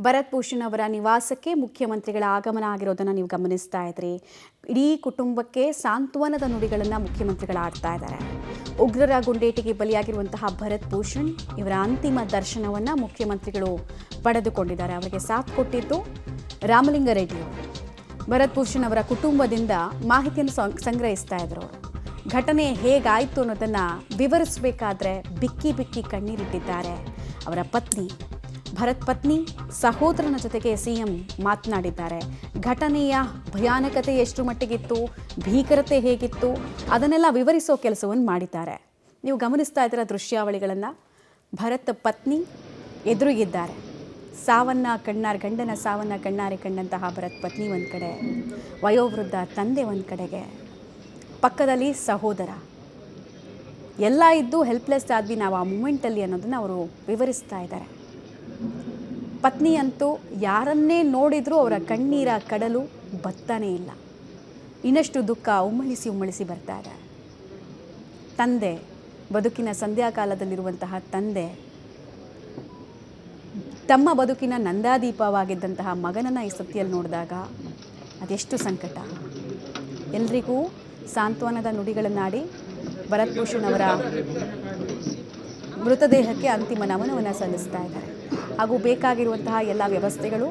ಭರತ್ ಭೂಷಣ್ ಅವರ ನಿವಾಸಕ್ಕೆ ಮುಖ್ಯಮಂತ್ರಿಗಳ ಆಗಮನ ಆಗಿರೋದನ್ನು ನೀವು ಗಮನಿಸ್ತಾ ಇದ್ರಿ. ಇಡೀ ಕುಟುಂಬಕ್ಕೆ ಸಾಂತ್ವನದ ನುಡಿಗಳನ್ನು ಮುಖ್ಯಮಂತ್ರಿಗಳು ಆಡ್ತಾ ಇದ್ದಾರೆ. ಉಗ್ರರ ಗುಂಡೇಟಿಗೆ ಬಲಿಯಾಗಿರುವಂತಹ ಭರತ್ ಭೂಷಣ್ ಇವರ ಅಂತಿಮ ದರ್ಶನವನ್ನು ಮುಖ್ಯಮಂತ್ರಿಗಳು ಪಡೆದುಕೊಂಡಿದ್ದಾರೆ. ಅವರಿಗೆ ಸಾಥ್ ಕೊಟ್ಟಿದ್ದು ರಾಮಲಿಂಗಾರೆಡ್ಡಿ ಅವರು. ಭರತ್ ಭೂಷಣ್ ಅವರ ಕುಟುಂಬದಿಂದ ಮಾಹಿತಿಯನ್ನು ಸಂಗ್ರಹಿಸ್ತಾ ಇದ್ರು. ಘಟನೆ ಹೇಗಾಯಿತು ಅನ್ನೋದನ್ನು ವಿವರಿಸಬೇಕಾದ್ರೆ ಬಿಕ್ಕಿ ಬಿಕ್ಕಿ ಕಣ್ಣೀರಿಟ್ಟಿದ್ದಾರೆ ಅವರ ಪತ್ನಿ. ಭರತ್ ಪತ್ನಿ ಸಹೋದರನ ಜೊತೆಗೆ ಸಿಎಂ ಮಾತನಾಡಿದ್ದಾರೆ. ಘಟನೆಯ ಭಯಾನಕತೆ ಎಷ್ಟು ಮಟ್ಟಿಗಿತ್ತು, ಭೀಕರತೆ ಹೇಗಿತ್ತು ಅದನ್ನೆಲ್ಲ ವಿವರಿಸೋ ಕೆಲಸವನ್ನು ಮಾಡಿದ್ದಾರೆ. ನೀವು ಗಮನಿಸ್ತಾ ಇದ್ದೀರ ದೃಶ್ಯಾವಳಿಗಳನ್ನು. ಭರತ್ ಪತ್ನಿ ಎದುರಿಗಿದ್ದಾರೆ. ಗಂಡನ ಸಾವನ್ನು ಕಣ್ಣಾರೆ ಕಂಡಂತಹ ಭರತ್ ಪತ್ನಿ ಒಂದು ಕಡೆ, ವಯೋವೃದ್ಧ ತಂದೆ ಒಂದು ಕಡೆಗೆ, ಪಕ್ಕದಲ್ಲಿ ಸಹೋದರ. ಎಲ್ಲ ಇದ್ದು ಹೆಲ್ಪ್ಲೆಸ್ ಆದ್ವಿ ನಾವು ಆ ಮೂಮೆಂಟಲ್ಲಿ ಅನ್ನೋದನ್ನು ಅವರು ವಿವರಿಸ್ತಾ ಇದ್ದಾರೆ. ಪತ್ನಿ ಅಂತೂ ಯಾರನ್ನೇ ನೋಡಿದರೂ ಅವರ ಕಣ್ಣೀರ ಕಡಲು ಬತ್ತಾನೇ ಇಲ್ಲ. ಇನ್ನಷ್ಟು ದುಃಖ ಉಮ್ಮಳಿಸಿ ಬರ್ತಾ ಇದೆ. ತಂದೆ, ಬದುಕಿನ ಸಂಧ್ಯಾಕಾಲದಲ್ಲಿರುವಂತಹ ತಂದೆ, ತಮ್ಮ ಬದುಕಿನ ನಂದಾದೀಪವಾಗಿದ್ದಂತಹ ಮಗನನ್ನು ಈ ಸ್ಥಿತಿಯಲ್ಲಿ ನೋಡಿದಾಗ ಅದೆಷ್ಟು ಸಂಕಟ. ಎಲ್ರಿಗೂ ಸಾಂತ್ವನದ ನುಡಿಗಳನ್ನಾಡಿ ಭರತ್ ಭೂಷಣ್ ಅವರ ಮೃತದೇಹಕ್ಕೆ ಅಂತಿಮ ನಮನವನ್ನು ಸಲ್ಲಿಸ್ತಾ ಇದ್ದಾರೆ. ಹಾಗೂ ಬೇಕಾಗಿರುವಂತಹ ಎಲ್ಲ ವ್ಯವಸ್ಥೆಗಳು,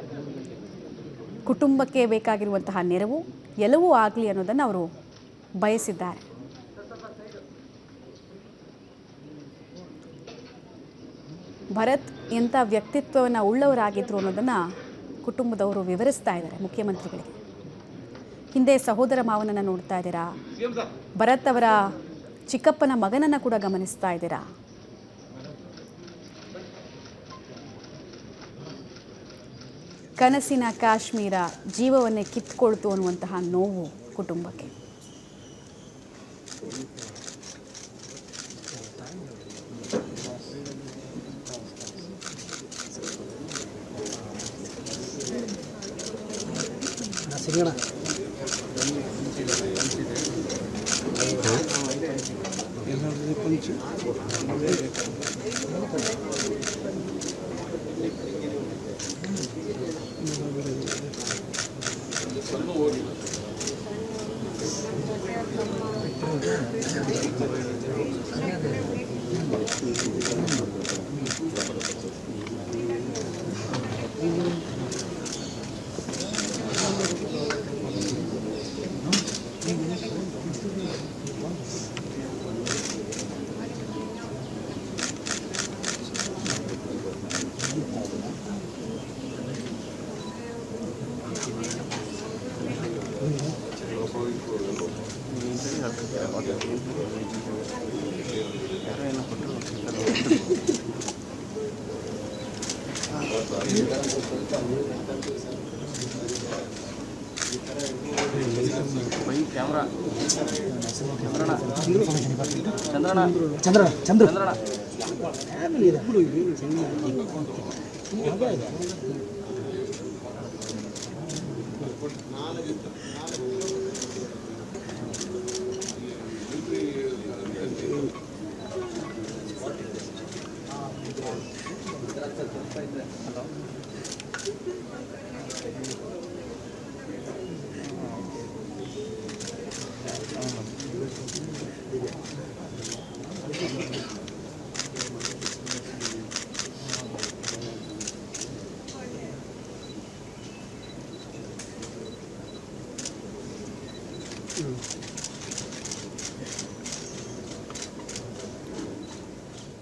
ಕುಟುಂಬಕ್ಕೆ ಬೇಕಾಗಿರುವಂತಹ ನೆರವು ಎಲ್ಲವೂ ಆಗಲಿ ಅನ್ನೋದನ್ನು ಅವರು ಬಯಸಿದ್ದಾರೆ. ಭರತ್ ಎಂಥ ವ್ಯಕ್ತಿತ್ವವನ್ನು ಉಳ್ಳವರಾಗಿದ್ದರು ಅನ್ನೋದನ್ನು ಕುಟುಂಬದವರು ವಿವರಿಸ್ತಾ ಇದ್ದಾರೆ ಮುಖ್ಯಮಂತ್ರಿಗಳಿಗೆ. ಹಿಂದೆ ಸಹೋದರ ಮಾವನನ್ನು ನೋಡ್ತಾ ಇದ್ದೀರಾ. ಭರತ್ ಅವರ ಚಿಕ್ಕಪ್ಪನ ಮಗನನ್ನು ಕೂಡ ಗಮನಿಸ್ತಾ ಇದ್ದೀರಾ. ಕನಸಿನ ಕಾಶ್ಮೀರ ಜೀವವನ್ನೇ ಕಿತ್ಕೊಳ್ತು ಅನ್ನುವಂತಹ ನೋವು ಕುಟುಂಬಕ್ಕೆ.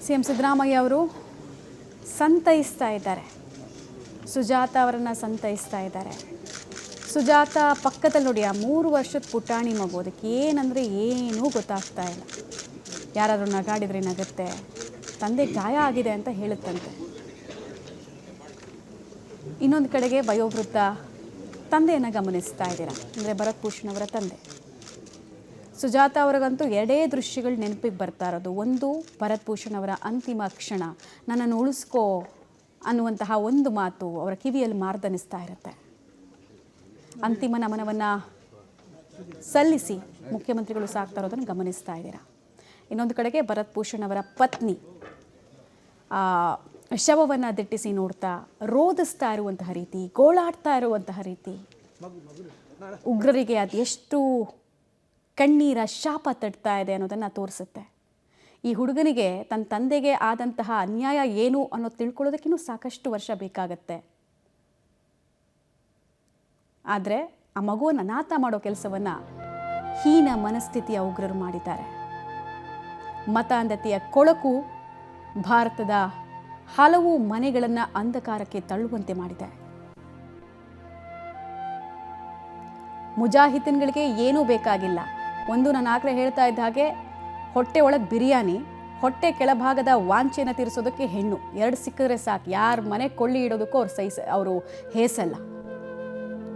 ಸಿಎಂ ಸಿದ್ದರಾಮಯ್ಯ ಅವರು ಸಂತೈಸ್ತಾ ಇದ್ದಾರೆ. ಸುಜಾತ ಅವರನ್ನು ಸಂತೈಸ್ತಾ ಇದ್ದಾರೆ. ಸುಜಾತ ಪಕ್ಕದಲ್ಲಿ ನೋಡಿ, ಆ 3 ವರ್ಷದ ಪುಟಾಣಿ ಮಗು, ಅದಕ್ಕೆ ಏನಂದರೆ ಏನೂ ಗೊತ್ತಾಗ್ತಾ ಇಲ್ಲ. ಯಾರಾದರೂ ನಗಾಡಿದರೆ ನಗುತ್ತೆ, ತಂದೆ ಗಾಯ ಆಗಿದೆ ಅಂತ ಹೇಳುತ್ತಂತೆ. ಇನ್ನೊಂದು ಕಡೆಗೆ ವಯೋವೃದ್ಧ ತಂದೆಯನ್ನು ಗಮನಿಸ್ತಾ ಇದ್ದೀರಾ, ಅಂದರೆ ಭರತ್ ಭೂಷಣ್ ಅವರ ತಂದೆ. ಸುಜಾತ ಅವರಿಗಂತೂ ಎರಡೇ ದೃಶ್ಯಗಳು ನೆನಪಿಗೆ ಬರ್ತಾ ಇರೋದು. ಒಂದು, ಭರತ್ ಭೂಷಣ್ ಅವರ ಅಂತಿಮ ಕ್ಷಣ, ನನ್ನನ್ನು ಉಳಿಸ್ಕೋ ಅನ್ನುವಂತಹ ಒಂದು ಮಾತು ಅವರ ಕಿವಿಯಲ್ಲಿ ಮಾರ್ದನಿಸ್ತಾ ಇರುತ್ತೆ. ಅಂತಿಮ ನಮನವನ್ನು ಸಲ್ಲಿಸಿ ಮುಖ್ಯಮಂತ್ರಿಗಳು ಸಾಕ್ತಾ ಇರೋದನ್ನು ಗಮನಿಸ್ತಾ ಇದ್ದೀರಾ. ಇನ್ನೊಂದು ಕಡೆಗೆ ಭರತ್ ಭೂಷಣ್ ಅವರ ಪತ್ನಿ ಶವವನ್ನು ದಿಟ್ಟಿಸಿ ನೋಡ್ತಾ ರೋದಿಸ್ತಾ ಇರುವಂತಹ ರೀತಿ, ಗೋಳಾಡ್ತಾ ಇರುವಂತಹ ರೀತಿ, ಉಗ್ರರಿಗೆ ಅದೆಷ್ಟು ಕಣ್ಣೀರ ಶಾಪ ತಟ್ತಾ ಇದೆ ಅನ್ನೋದನ್ನು ತೋರಿಸುತ್ತೆ. ಈ ಹುಡುಗನಿಗೆ ತನ್ನ ತಂದೆಗೆ ಆದಂತಹ ಅನ್ಯಾಯ ಏನು ಅನ್ನೋದು ತಿಳ್ಕೊಳ್ಳೋದಕ್ಕಿನ್ನೂ ಸಾಕಷ್ಟು ವರ್ಷ ಬೇಕಾಗತ್ತೆ. ಆದರೆ ಆ ಮಗುವನ್ನು ಅನಾಥ ಮಾಡೋ ಕೆಲಸವನ್ನು ಹೀನ ಮನಸ್ಥಿತಿಯ ಉಗ್ರರು ಮಾಡಿದ್ದಾರೆ. ಮತಾಂಧತೆಯ ಕೊಳಕು ಭಾರತದ ಹಲವು ಮನೆಗಳನ್ನು ಅಂಧಕಾರಕ್ಕೆ ತಳ್ಳುವಂತೆ ಮಾಡಿದೆ. ಮುಜಾಹಿದ್ದೀನ್ಗಳಿಗೆ ಏನೂ ಬೇಕಾಗಿಲ್ಲ. ಒಂದು ನಾನು ಆಗಲೇ ಹೇಳ್ತಾ ಇದ್ದ ಹಾಗೆ ಹೊಟ್ಟೆ ಒಳಗೆ ಬಿರಿಯಾನಿ, ಹೊಟ್ಟೆ ಕೆಳಭಾಗದ ವಾಂಚೆಯನ್ನು ತೀರಿಸೋದಕ್ಕೆ ಹೆಣ್ಣು, ಎರಡು ಸಿಕ್ಕಿದ್ರೆ ಸಾಕು. ಯಾರ ಮನೆ ಕೊಳ್ಳಿ ಇಡೋದಕ್ಕೂ ಅವರು ಹೇಸಲ್ಲ.